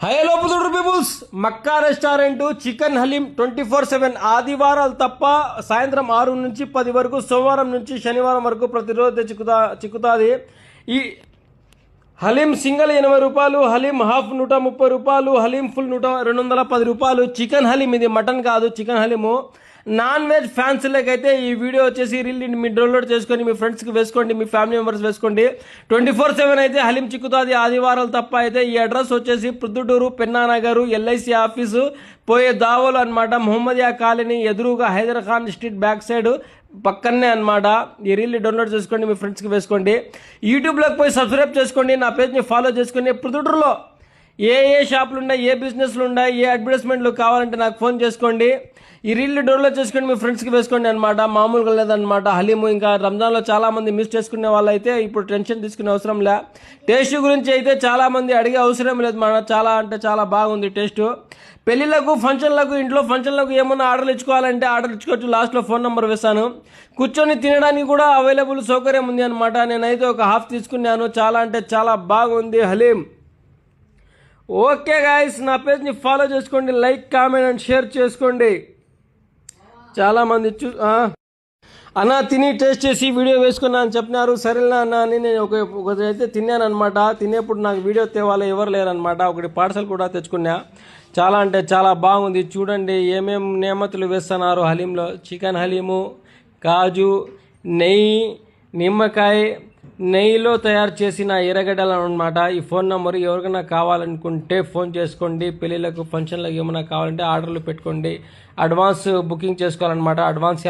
Hello పుదుడు peoples, మక్కా restaurant chicken haleem 24/7 ఆదివారాలు తప్ప సాయంత్రం 6 నుంచి 10 వరకు, సోమవారం నుంచి శనివారం వరకు ప్రతిరోజు చిక్కుతాది. ఈ హలీం సింగిల్ 80 రూపాయలు, హలీం హాఫ్ 130 రూపాయలు, హలీం ఫుల్ 210 రూపాయలు. చికెన్ హలీం, ఇది మటన్ కాదు, చికెన్ హలీము. నాన్ వెజ్ ఫ్యాన్స్లకైతే ఈ వీడియో వచ్చేసి రీల్ మీరు డౌన్లోడ్ చేసుకొని మీ ఫ్రెండ్స్కి వేసుకోండి, మీ ఫ్యామిలీ మెంబర్స్ వేసుకోండి. 24/7 అయితే హలీం చిక్కుతుంది ఆదివారాలు తప్ప. అయితే ఈ అడ్రస్ వచ్చేసి ప్రొద్దుటూరు పెన్నానగరు ఎల్ఐసి ఆఫీసు పోయే దావోలు అనమాట. మొహమ్మదియా కాలనీ ఎదురుగా Haider Khan street back side పక్కనే అనమాట. ఈ రీల్ డౌన్లోడ్ చేసుకోండి, మీ ఫ్రెండ్స్కి వేసుకోండి. యూట్యూబ్లోకి పోయి సబ్స్క్రైబ్ చేసుకోండి, నా పేజ్ని ఫాలో చేసుకోండి. ప్రొద్దుటూరులో ఏ షాపులు ఉన్నాయి, ఏ బిజినెస్లు ఉన్నాయి, ఏ అడ్వర్టైజ్మెంట్లు కావాలంటే నాకు ఫోన్ చేసుకోండి. ఈ రీల్ డౌన్లోడ్ చేసుకొని మీ ఫ్రెండ్స్కి వేసుకోండి అనమాట. మామూలుగా లేదనమాట. హలీము ఇంకా రంజాన్లో చాలామంది మిస్ చేసుకునే వాళ్ళు అయితే ఇప్పుడు టెన్షన్ తీసుకునే అవసరం లే. టేస్ట్ గురించి అయితే చాలామంది అడిగే అవసరం లేదు మన. చాలా అంటే చాలా బాగుంది టేస్ట్. పెళ్ళిళ్ళకు, ఫంక్షన్లకు, ఇంట్లో ఫంక్షన్లకు ఏమన్నా ఆర్డర్లు ఇచ్చుకోవాలంటే ఆర్డర్ ఇచ్చుకోవచ్చు. లాస్ట్లో ఫోన్ నెంబర్ వేస్తాను. కూర్చొని తినడానికి కూడా అవైలబుల్ సౌకర్యం ఉంది అనమాట. నేనైతే ఒక హాఫ్ తీసుకున్నాను. చాలా అంటే చాలా బాగుంది హలీం. ఓకే గాయస్, నా పేజ్ని ఫాలో చేసుకోండి, లైక్, కామెంట్ అండ్ షేర్ చేసుకోండి. చాలామంది అన్న తిని టేస్ట్ చేసి వీడియో వేసుకున్నా అని చెప్పినారు. సరేనా అన్న అని నేను ఒకటైతే తిన్నాను అనమాట. తినేప్పుడు నాకు వీడియో తేవాలి ఎవరు లేరనమాట. ఒకటి పార్సల్ కూడా తెచ్చుకున్నా. చాలా అంటే చాలా బాగుంది. చూడండి ఏమేమి నియమతులు వేస్తున్నారు హలీంలో. చికెన్ హలీము, కాజు, నెయ్యి, నిమ్మకాయ, నెయ్యిలో తయారు చేసిన ఎర్రగడ్డలు అనమాట. ఈ ఫోన్ నెంబర్ ఎవరికైనా కావాలనుకుంటే ఫోన్ చేసుకోండి. పెళ్ళిళ్ళకు, ఫంక్షన్లకు ఏమైనా కావాలంటే ఆర్డర్లు పెట్టుకోండి. అడ్వాన్స్ బుకింగ్ చేసుకోవాలన్నమాట. అడ్వాన్స్